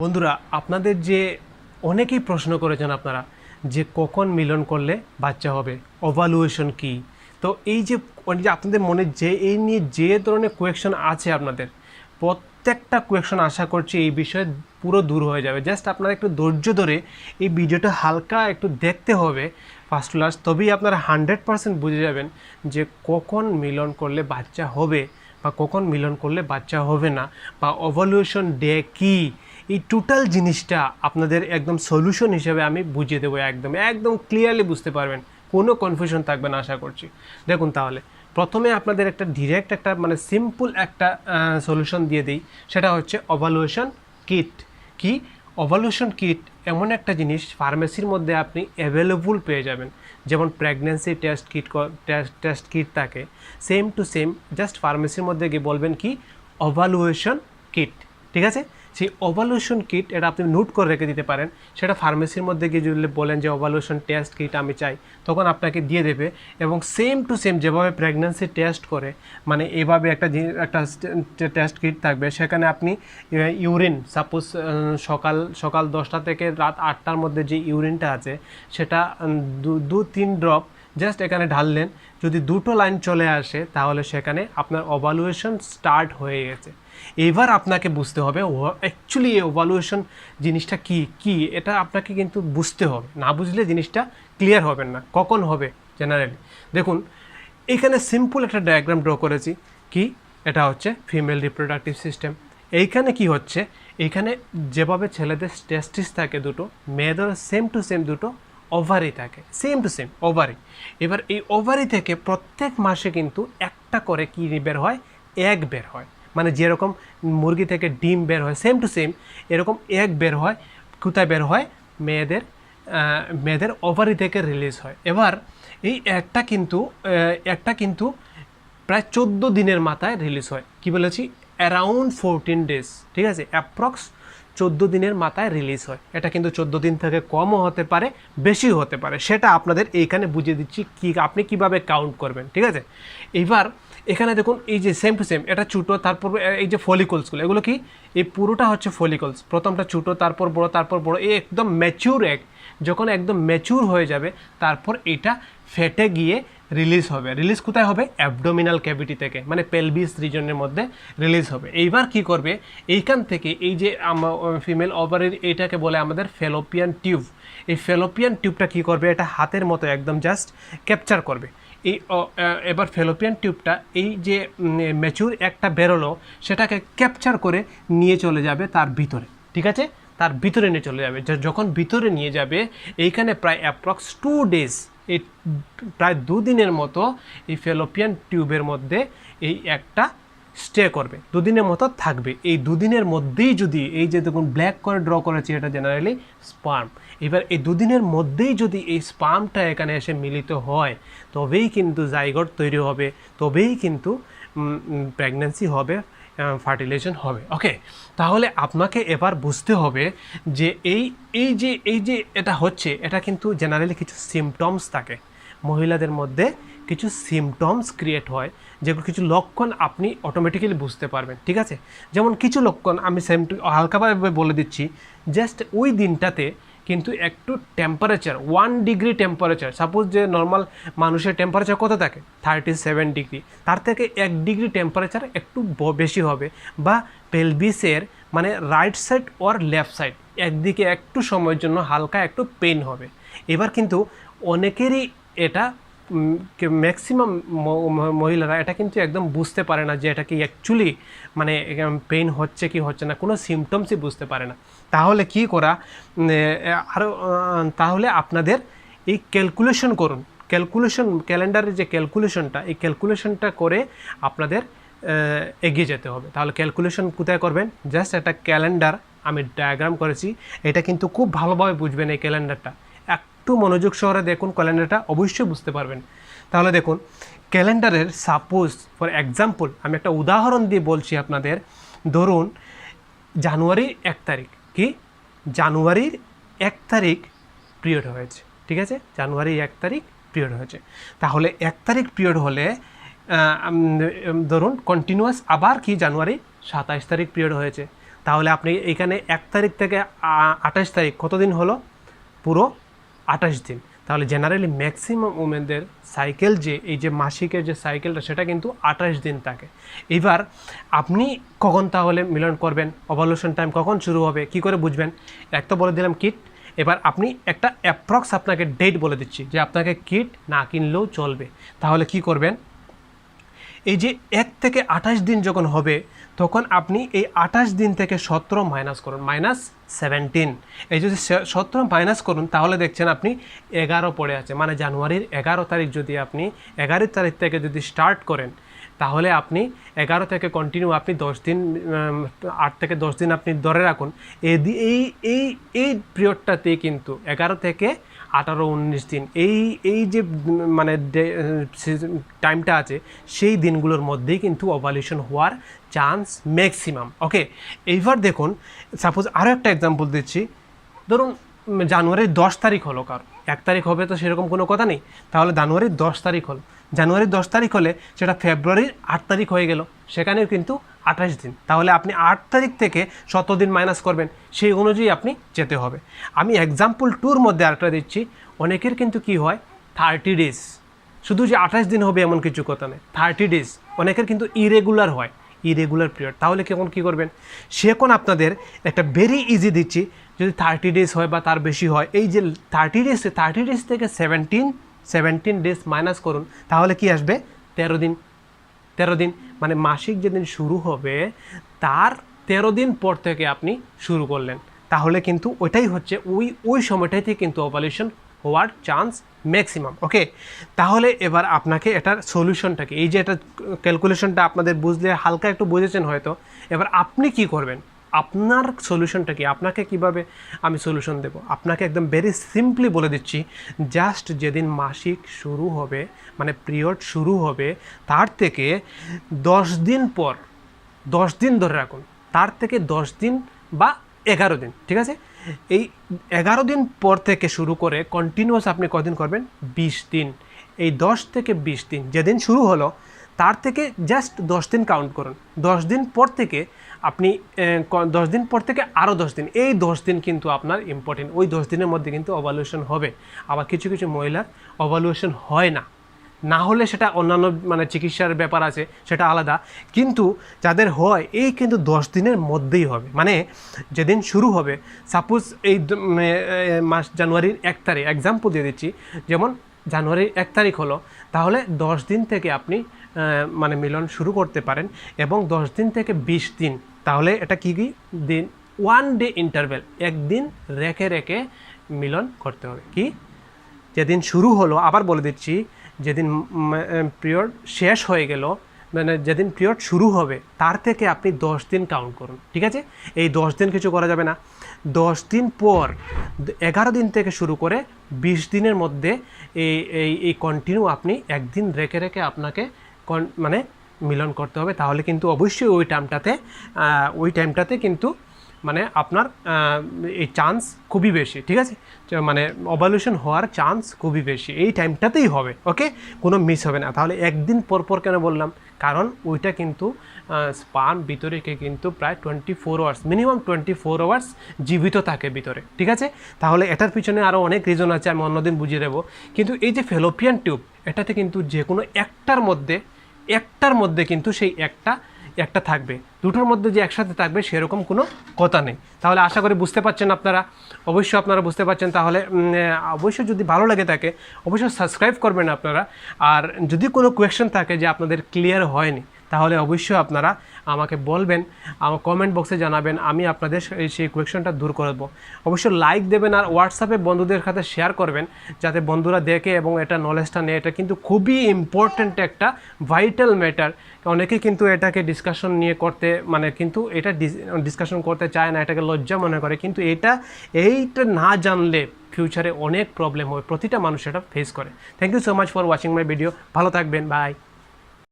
বন্ধুরা আপনাদের যে অনেকেই প্রশ্ন করেছেন আপনারা যে কখন মিলন করলে বাচ্চা হবে, ওভালুয়েশন কি। তো এই যে আপনাদের মনে যে এই নিয়ে যে ধরনের কোয়েকশন আছে আপনাদের প্রত্যেকটা কোয়েকশন আশা করছি এই বিষয়ে পুরো দূর হয়ে যাবে। জাস্ট আপনারা একটু ধৈর্য ধরে এই ভিডিওটা হালকা একটু দেখতে হবে ফার্স্ট টু লাস্ট, তবেই আপনারা 100% বুঝে যাবেন যে কখন মিলন করলে বাচ্চা হবে বা কখন মিলন করলে বাচ্চা হবে না, বা ওভালুয়েশন ডে কী। এই টোটাল জিনিসটা আপনাদের একদম সলিউশন হিসেবে আমি বুঝিয়ে দেবো, একদম একদম ক্লিয়ারলি বুঝতে পারবেন, কোনো কনফিউশন থাকবে না আশা করছি। দেখুন তাহলে প্রথমে আপনাদের একটা ডিরেক্ট একটা মানে সিম্পল একটা সলিউশন দিয়ে দিই, সেটা হচ্ছে ওভালুয়েশন কিট। কি ওভালুয়েশন কিট এমন একটা জিনিস ফার্মেসির মধ্যে আপনি অ্যাভেলেবল পেয়ে যাবেন, যেমন প্রেগন্যান্সি টেস্ট কিট থাকে সেম টু সেম, জাস্ট ফার্মেসির মধ্যে গিয়ে বলবেন কি ওভালুয়েশন কিট, ঠিক আছে। সেই ওভালুয়েশন কিট এটা আপনি নোট করে রেখে দিতে পারেন, সেটা ফার্মেসির মধ্যে গিয়ে যদি বলেন যে ওভালুয়েশন টেস্ট কিট আমি চাই, তখন আপনাকে দিয়ে দেবে। এবং সেম টু সেম যেভাবে প্রেগন্যান্সি টেস্ট করে মানে এভাবে একটা টেস্ট কিট থাকবে, সেখানে আপনি ইউরিন সাপোজ সকাল 10টা থেকে রাত 8টার মধ্যে যে ইউরিনটা আছে সেটা 2-3 ড্রপ জাস্ট এখানে ঢাললেন, যদি দুটো লাইন চলে আসে তাহলে সেখানে আপনার ওভালুয়েশন স্টার্ট হয়ে গেছে। এবার আপনাকে বুঝতে হবে অ্যাকচুয়ালি এই ওভালুয়েশন জিনিসটা কি এটা আপনাকে কিন্তু বুঝতে হবে, না বুঝলে জিনিসটা ক্লিয়ার হবেন না। কখন হবে জেনারেলি দেখুন, এখানে সিম্পল একটা ডায়াগ্রাম ড্র করেছি। কি এটা হচ্ছে ফিমেল রিপ্রোডাক্টিভ সিস্টেম। এইখানে কি হচ্ছে, এইখানে যেভাবে ছেলেদের টেস্টিস থাকে দুটো, মেয়েদের সেম টু সেম দুটো ওভারি থাকে, সেম টু সেম ওভারি। এবার এই ওভারি থেকে প্রত্যেক মাসে কিন্তু একটা করে কি বের হয়, এগ বের হয়। মানে যেরকম মুরগি থেকে ডিম বের হয় সেম টু সেম এরকম এগ বের হয়। কোথায় বের হয়, মেয়েদের ওভারি থেকে রিলিজ হয়। এবার এই একটা কিন্তু প্রায় 14 দিনের মাথায় রিলিজ হয়। কি বলেছি, অ্যারাউন্ড 14 ডেজ, ঠিক আছে, অ্যাপ্রক্স 14 দিনের মাথায় রিলিজ হয়। এটা কিন্তু 14 দিন থেকে কমও হতে পারে, বেশিও হতে পারে, সেটা আপনাদের এইখানে বুঝিয়ে দিচ্ছি কি আপনি কিভাবে কাউন্ট করবেন, ঠিক আছে। এইবার এখানে দেখুন এই যে সেম টু সেম এটা ছোটো, তারপর এই যে ফলিকলসগুলো এগুলো কি, এই পুরোটা হচ্ছে ফলিকলস। প্রথমটা ছোটো, তারপর বড়, এই একদম ম্যাচিউর এগ যখন একদম ম্যাচিউর হয়ে যাবে তারপর এটা ফেটে গিয়ে রিলিজ হবে। রিলিজ কোথায় হবে, অ্যাবডোমিনাল ক্যাভিটি থেকে, মানে পেলভিস রিজনের মধ্যে রিলিজ হবে। এইবার কি করবে, এইখান থেকে এই যে ফিমেল ওভারির এইটাকে বলে আমাদের ফ্যালোপিয়ান টিউব। এই ফ্যালোপিয়ান টিউবটা কি করবে, এটা হাতের মতো একদম জাস্ট ক্যাপচার করবে। এই এবার ফ্যালোপিয়ান টিউবটা এই যে ম্যাচিউর একটা বেরোলো সেটাকে ক্যাপচার করে নিয়ে চলে যাবে তার ভিতরে, ঠিক আছে, তার ভিতরে নিয়ে চলে যাবে। যখন ভিতরে নিয়ে যাবে এইখানে প্রায় অ্যাপ্রক্স 2 ডেজ, এই প্রায় 2 দিনের মতো এই ফ্যালোপিয়ান টিউবের মধ্যে এই একটা স্টে করবে, 2 দিনের মতো থাকবে। এই 2 দিনের মধ্যেই যদি এই যে দেখুন ব্ল্যাক করে ড্র করেছি এটা জেনারেলি স্পার্ম। এবার এই 2 দিনের মধ্যেই যদি এই স্পার্মটা এখানে এসে মিলিত হয় তবেই কিন্তু জাইগোট তৈরি হবে, তবেই কিন্তু প্রেগন্যান্সি হবে, ফার্টিলাইজেশন হবে। ওকে, তাহলে আপনাকে এবার বুঝতে হবে যে এই যে এটা হচ্ছে, এটা কিন্তু জেনারেলি কিছু সিমটমস থাকে মহিলাদের মধ্যে, কিছু সিমটমস ক্রিয়েট হয়, যেগুলো কিছু লক্ষণ আপনি অটোমেটিক্যালি বুঝতে পারবেন, ঠিক আছে। যেমন কিছু লক্ষণ আমি হালকাভাবে বলে দিচ্ছি। জাস্ট ওই দিনটাতে কিন্তু একটু টেম্পারেচার 1 ডিগ্রি টেম্পারেচার, সাপোজ যে নর্মাল মানুষের টেম্পারেচার কত থাকে 37 ডিগ্রি, তার থেকে 1 ডিগ্রি টেম্পারেচার একটু বেশি হবে, বা পেলভিসের মানে রাইট সাইড ওর লেফট সাইড একদিকে একটু সময়ের জন্য হালকা একটু পেইন হবে। এবার কিন্তু অনেকেরই এটা ম্যাক্সিমাম মহিলারা এটা কিন্তু একদম বুঝতে পারে না যে এটা কি অ্যাকচুয়ালি মানে পেইন হচ্ছে কি হচ্ছে না, কোনো সিমটমসই বুঝতে পারে না। তাহলে কি করা, তাহলে আপনাদের এই ক্যালকুলেশন করুন, ক্যালেন্ডারের যে ক্যালকুলেশনটা, এই ক্যালকুলেশনটা করে আপনাদের এগিয়ে যেতে হবে। তাহলে ক্যালকুলেশন কোথায় করবেন, জাস্ট একটা ক্যালেন্ডার আমি ডায়াগ্রাম করেছি, এটা কিন্তু খুব ভালোভাবে বুঝবেন। এই ক্যালেন্ডারটা একটু মনোযোগ সহকারে দেখুন, ক্যালেন্ডারটা অবশ্যই বুঝতে পারবেন। তাহলে দেখুন ক্যালেন্ডারের সাপোজ ফর এক্সাম্পল আমি একটা উদাহরণ দিয়ে বলছি আপনাদের। ধরুন জানুয়ারির 1 তারিখ, কি জানুয়ারির 1 তারিখ পিরিয়ড হয়েছে, ঠিক আছে, জানুয়ারির 1 তারিখ পিরিয়ড হয়েছে। তাহলে 1 তারিখ পিরিয়ড হলে ধরুন কন্টিনিউয়াস আবার কি জানুয়ারি 27 তারিখ পিরিয়ড হয়েছে, তাহলে আপনি এখানে 1 তারিখ থেকে 28 তারিখ কতদিন হলো? পুরো 28 দিন। তাহলে জেনারেলি ম্যাক্সিমাম উমেনদের সাইকেল যে এই যে মাসিকের যে সাইকেলটা সেটা কিন্তু 28 দিন থাকে। এবার আপনি কখন তাহলে মিলন করবেন, ওভালুশন টাইম কখন শুরু হবে, কি করে বুঝবেন? এক তো বলে দিলাম কিট, এবার আপনি একটা অ্যাপ্রক্স আপনাকে ডেট বলে দিচ্ছি যে আপনাকে কিট না কিনলেও চলবে। তাহলে কি করবেন? এই যে 1 থেকে 28 দিন যখন হবে তখন আপনি এই 28 দিন থেকে 17 মাইনাস করুন, -17। এই যদি 17 মাইনাস করুন তাহলে দেখছেন আপনি 11 পড়ে আছে, মানে জানুয়ারির 11 তারিখ যদি আপনি 11 তারিখ থেকে যদি স্টার্ট করেন তাহলে আপনি 11 থেকে কন্টিনিউ আপনি 10 দিন 8 থেকে 10 দিন আপনি ধরে রাখুন। এই এই পিরিয়ডটাতেই কিন্তু 11 থেকে 18-19 দিন এই যে মানে টাইমটা আছে সেই দিনগুলোর মধ্যেই কিন্তু ওভালিউশন হওয়ার চান্স ম্যাক্সিমাম। ওকে, এইবার দেখুন সাপোজ আরও একটা এক্সাম্পল দিচ্ছি। ধরুন জানুয়ারির 10 তারিখ হলো, কার 1 তারিখ হবে তো সেরকম কোনো কথা নেই, তাহলে জানুয়ারির 10 তারিখ হলো, জানুয়ারির 10 তারিখ হলে সেটা ফেব্রুয়ারির 8 তারিখ হয়ে গেল, সেখানেও কিন্তু 28 দিন। তাহলে আপনি 8 তারিখ থেকে 17 দিন মাইনাস করবেন, সেই অনুযায়ী আপনি যেতে হবে। আমি এক্সাম্পল 2-র মধ্যে আরেকটা দিচ্ছি। অনেকের কিন্তু কি হয় 30 ডেজ, শুধু যে 28 দিন হবে এমন কিছু কথা নেই, 30 ডেজ অনেকের কিন্তু ইরেগুলার হয়, ইরেগুলার পিরিয়ড। তাহলে কেমন কী করবেন? সেখন আপনাদের একটা ভেরি ইজি দিচ্ছি। যদি 30 ডেজ হয় বা তার বেশি হয়, এই যে 30 ডেজ থেকে 17 ডেজ মাইনাস করুন, তাহলে কি আসবে? 13 দিন। 13 দিন মানে মাসিক যেদিন শুরু হবে তার 13 দিন পর থেকে আপনি শুরু করলেন, তাহলে কিন্তু ওইটাই হচ্ছে ওই সময়টাইতে কিন্তু ওভালিউশন হওয়ার চান্স ম্যাক্সিমাম। ওকে, তাহলে এবার আপনাকে এটার সলিউশনটাকে, এই যে এটা ক্যালকুলেশনটা আপনাদের বুঝলে হালকা একটু বুঝেছেন হয়তো, এবার আপনি কি করবেন? আপনার সলিউশনটা কি? আপনাকে কিভাবে আমি সলিউশন দেব? আপনাকে একদম ভেরি সিম্পলি বলে দিচ্ছি। জাস্ট যেদিন মাসিক শুরু হবে মানে পিরিয়ড শুরু হবে তার থেকে 10 দিন পর, 10 দিন ধরে রাখুন, তার থেকে 10 দিন বা 11 দিন, ঠিক আছে? এই 11 দিন পর থেকে শুরু করে কন্টিনিউয়াস আপনি কদিন করবেন? 20 দিন। এই 10 থেকে 20 দিন যেদিন শুরু হলো তার থেকে জাস্ট 10 দিন কাউন্ট করুন। 10 দিন পর থেকে আপনি 10 দিন পর থেকে আরও 10 দিন, এই 10 দিন কিন্তু আপনার ইম্পর্টেন্ট। ওই 10 দিনের মধ্যে কিন্তু ওভালুশন হবে। আবার কিছু কিছু মহিলার ওভালুশন হয় না, না হলে সেটা অন্যান্য মানে চিকিৎসার ব্যাপার আছে, সেটা আলাদা। কিন্তু যাদের হয় এই কিন্তু 10 দিনের মধ্যেই হবে, মানে যেদিন শুরু হবে। সাপোজ এই মাস জানুয়ারির 1 তারিখ এক্সাম্পল দিয়ে দিচ্ছি, যেমন জানুয়ারির 1 তারিখ হলো, তাহলে 10 দিন থেকে আপনি মানে মিলন শুরু করতে পারেন, এবং 10 দিন থেকে 20 দিন, তাহলে এটা কী দিন? 1 ডে ইন্টারভ্যাল, একদিন রেখে রেখে মিলন করতে হবে। কি যেদিন শুরু হলো, আবার বলে দিচ্ছি, যেদিন পিরিয়ড শেষ হয়ে গেল মানে যেদিন পিরিয়ড শুরু হবে তার থেকে আপনি 10 দিন কাউন্ট করুন, ঠিক আছে? এই 10 দিন কিছু করা যাবে না। 10 দিন পর 11 দিন থেকে শুরু করে 20 দিনের মধ্যে এই কন্টিনিউ আপনি একদিন রেখে রেখে আপনাকে মানে মিলন করতে হবে। তাহলে কিন্তু অবশ্যই ওই টাইমটাতে কিন্তু মানে আপনার এই চান্স খুবই বেশি, ঠিক আছে? মানে ওভালুশন হওয়ার চান্স খুবই বেশি, এই টাইমটাতেই হবে। ওকে, কোনো মিস হবে না। তাহলে একদিন পর কেন বললাম? কারণ ওইটা কিন্তু স্পার্ম ভিতরে কিন্তু প্রায় 24 আওয়ার্স, মিনিমাম 24 আওয়ার্স জীবিত থাকে ভিতরে, ঠিক আছে? তাহলে এটার পিছনে আরও অনেক রিজন আছে, আমি অন্যদিন বুঝিয়ে দেবো। কিন্তু এই যে ফেলোপিয়ান টিউব, এটাতে কিন্তু যে কোনো একটার মধ্যে কিন্তু সেই একটা থাকবে, দুটোর মধ্যে যে একসাথে থাকবে সেরকম কোনো কথা নেই। তাহলে আশা করি বুঝতে পারছেন আপনারা, অবশ্যই আপনারা বুঝতে পারছেন। তাহলে অবশ্যই যদি ভালো লাগে থাকে অবশ্যই সাবস্ক্রাইব করবেন আপনারা। আর যদি কোনো কোয়েশ্চেন থাকে যে আপনাদের ক্লিয়ার হয়নি, তাহলে অবশ্যই আপনারা আমাকে বলবেন, আমার কমেন্ট বক্সে জানাবেন, আমি আপনাদের সেই কোয়েশ্চেনটা দূর করে দেবো। অবশ্যই লাইক দেবেন আর হোয়াটসঅ্যাপে বন্ধুদের সাথে শেয়ার করবেন, যাতে বন্ধুরা দেখে এবং এটা নলেজটা নেয়। এটা কিন্তু খুবই ইম্পর্ট্যান্ট একটা ভাইটাল ম্যাটার। অনেকে কিন্তু এটাকে ডিসকাশন নিয়ে করতে মানে কিন্তু এটা ডিসকাশন করতে চায় না, এটাকে লজ্জা মনে করে। কিন্তু এইটা না জানলে ফিউচারে অনেক প্রবলেম হবে, প্রতিটা মানুষ এটা ফেস করে। Thank you so much for watching my video. ভালো থাকবেন, বাই।